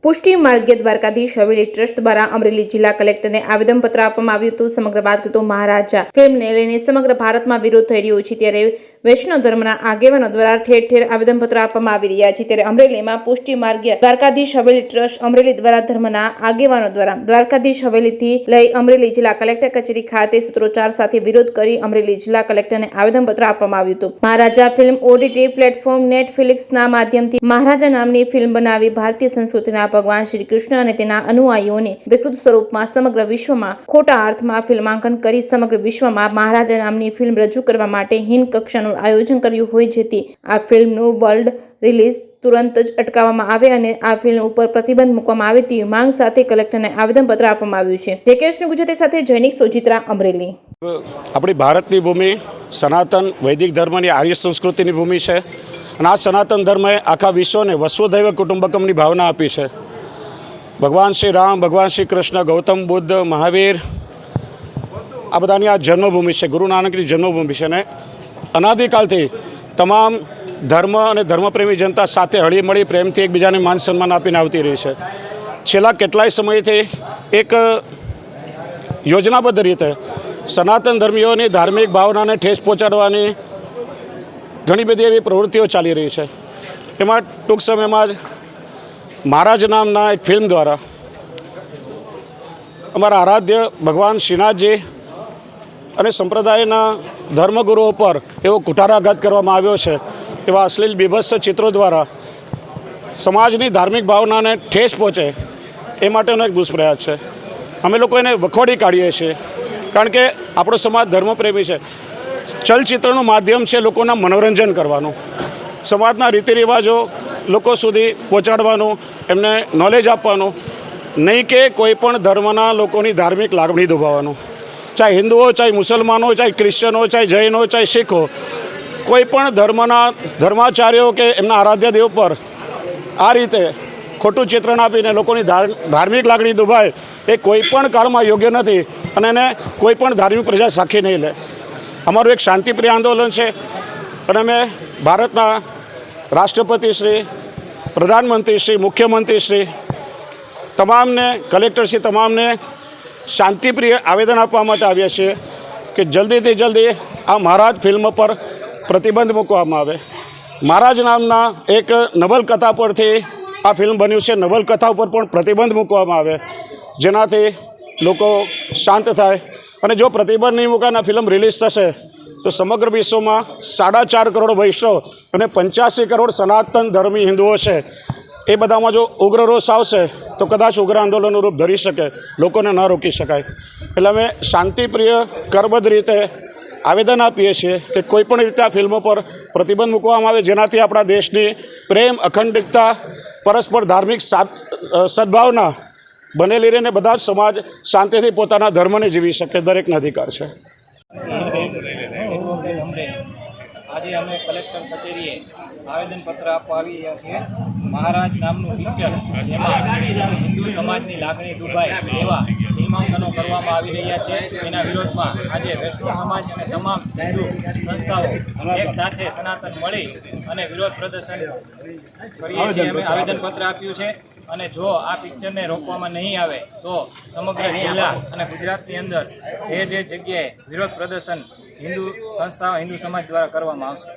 પુષ્ટિ માર્ગે દ્વારકાધીશ હવેલી ટ્રસ્ટ દ્વારા અમરેલી જિલ્લા કલેક્ટરને આવેદનપત્ર આપવામાં આવ્યું હતું। સમગ્ર વાત કરીએ તો મહારાજા ફિલ્મને લઈને સમગ્ર ભારતમાં વિરોધ થઈ રહ્યો છે, ત્યારે વૈષ્ણવ ધર્મના આગેવાનો દ્વારા ઠેર ઠેર આવેદનપત્ર આપવામાં આવી રહ્યા છે। ત્યારે અમરેલીમાં પુષ્ટિ માર્ગે દ્વારકાધીશ હવેલી ટ્રસ્ટ અમરેલી દ્વારા ધર્મના આગેવાનો દ્વારા દ્વારકાધીશ હવેલીથી લઈ અમરેલી જિલ્લા કલેક્ટર કચેરી ખાતે સૂત્રોચ્ચાર સાથે વિરોધ કરી અમરેલી જિલ્લા કલેક્ટરને આવેદનપત્ર આપવામાં આવ્યું હતું। મહારાજા ફિલ્મ ઓટીટી પ્લેટફોર્મ નેટફ્લિક્સના માધ્યમથી મહારાજા નામની ફિલ્મ બનાવી ભારતીય સંસ્કૃતિના ભગવાન શ્રી કૃષ્ણ અને તેના અનુયાયીઓને વિકૃત સ્વરૂપમાં સમગ્ર વિશ્વમાં ખોટા અર્થમાં ફિલ્માંકન કરી સમગ્ર વિશ્વમાં મહારાજા નામની ફિલ્મ રજૂ કરવા માટે હીન કક્ષાનું આયોજન કર્યું હોય, જેથી આ ફિલ્મનું વર્લ્ડ રિલીઝ તુરંત જ અટકાવવામાં આવે અને આ ફિલ્મ ઉપર પ્રતિબંધ મૂકવામાં આવે તેવી માંગ સાથે કલેક્ટરને આવેદનપત્ર આપવામાં આવ્યું છે। જેકેએસની ગુજરાતી સાથે જૈનિક સોજિત્રા, અમરેલી। આપણી ભારતની ભૂમિ સનાતન વૈદિક ધર્મની આર્ય સંસ્કૃતિની ભૂમિ છે અને આ સનાતન ધર્મએ આખા વિશ્વને વસુધૈવ કુટુંબકમની ભાવના આપી છે। ભગવાન શ્રી રામ, ભગવાન શ્રી કૃષ્ણ, ગૌતમ બુદ્ધ, મહાવીર આ બધાની આ જન્મભૂમિ છે, ગુરુ નાનકની જન્મભૂમિ છે અને અનાદિકાલથી તમામ ધર્મ અને ધર્મપ્રેમી જનતા સાથે હળીમળી પ્રેમથી એકબીજાને માન સન્માન આપીને આવતી રહી છે। છેલ્લા કેટલાય સમયથી એક યોજનાબદ્ધ રીતે સનાતન ધર્મીઓની ધાર્મિક ભાવનાને ઠેસ પહોંચાડવાની ઘણી બધી એવી પ્રવૃત્તિઓ ચાલી રહી છે। એમાં ટૂંક સમયમાં જ મહારાજ નામના એક ફિલ્મ દ્વારા અમારા આરાધ્ય ભગવાન શ્રીનાથજી અને સંપ્રદાયના ધર્મગુરુઓ પર એવો કુઠારાઘાત કરવામાં આવ્યો છે। એવા અશ્લીલ બીભત્સ ચિત્રો દ્વારા સમાજની ધાર્મિક ભાવનાને ઠેસ પહોંચે એ માટેનો એક દુષ્પ્રયાસ છે। અમે લોકો એને વખોડી કાઢીએ છીએ, કારણ કે આપણો સમાજ ધર્મપ્રેમી છે। ચલચિત્રનું માધ્યમ છે લોકોના મનોરંજન કરવાનું, સમાજના રીતિ રિવાજો લોકો સુધી પહોંચાડવાનું, એમને નોલેજ આપવાનું, નહીં કે કોઈ પણ ધર્મના લોકોની ધાર્મિક લાગણી દુભાવવાનું। ચાહે હિન્દુઓ, ચાહે મુસલમાનો, ચાહે ક્રિશ્ચનો, ચાહે જૈનો, ચાહે શીખો, કોઈ પણ ધર્મના ધર્માચાર્યો કે એમના આરાધ્ય દેવ પર આ રીતે ખોટું ચિત્રણ આપીને લોકોની ધાર્મિક લાગણી દુભાય એ કોઈ પણ કાળમાં યોગ્ય નથી અને એને કોઈ પણ ધાર્મિક પ્રજા સાખી નહીં લે। અમારું એક શાંતિપ્રિય આંદોલન છે અને અમે ભારતના રાષ્ટ્રપતિશ્રી, પ્રધાનમંત્રીશ્રી, મુખ્યમંત્રીશ્રી તમામને, કલેક્ટરશ્રી તમામને શાંતિપ્રિય આવેદન આપવા માટે આવ્યા છીએ કે જલ્દીથી જલ્દી આ મહારાજ ફિલ્મ પર પ્રતિબંધ મૂકવામાં આવે। મહારાજ નામના એક નવલકથા પરથી આ ફિલ્મ બન્યું છે, નવલકથા ઉપર પણ પ્રતિબંધ મૂકવામાં આવે, જેનાથી લોકો શાંત થાય। અને જો પ્રતિબંધ નહીં મૂકાય ફિલ્મ રિલીઝ થશે તો સમગ્ર વિશ્વમાં 4.5 કરોડ વૈષ્ણવ અને 85 કરોડ સનાતન ધર્મી હિન્દુઓ છે, એ બધામાં જો ઉગ્ર રોષ આવશે તો કદાચ ઉગ્ર આંદોલનનું રૂપ ધરી શકે, લોકોને ન રોકી શકાય। એટલે અમે શાંતિપ્રિય કરબદ્ધ રીતે આવેદન આપીએ છીએ કે કોઈપણ રીતે આ ફિલ્મો પર પ્રતિબંધ મૂકવામાં આવે, જેનાથી આપણા દેશની પ્રેમ, અખંડિતતા, પરસ્પર ધાર્મિક સદભાવના બનેલી રહીને બધા જ સમાજ શાંતિથી પોતાના ધર્મને જીવી શકે, દરેકનો અધિકાર છે। આજે અમે કલેક્ટર કચેરીએ આવેદનપત્ર આપવા આવી રહ્યા છીએ। મહારાજ નામનું પિક્ચર જેમાં હિન્દુ સમાજની લાગણી દુભાય એવા ફિલ્માંકનો કરવામાં આવી રહ્યા છે, એના વિરોધમાં આજે વૈષ્ણવ સમાજ અને તમામ હિન્દુ સંસ્થાઓ એક સાથે સનાતન મળી અને વિરોધ પ્રદર્શન કરીએ છીએ। અમે આવેદનપત્ર આપ્યું છે અને જો આ પિક્ચરને રોકવામાં નહીં આવે તો સમગ્ર જિલ્લા અને ગુજરાતની અંદર ઠેર ઠેર જગ્યાએ વિરોધ પ્રદર્શન હિન્દુ સંસ્થાઓ, હિન્દુ સમાજ દ્વારા કરવામાં આવશે।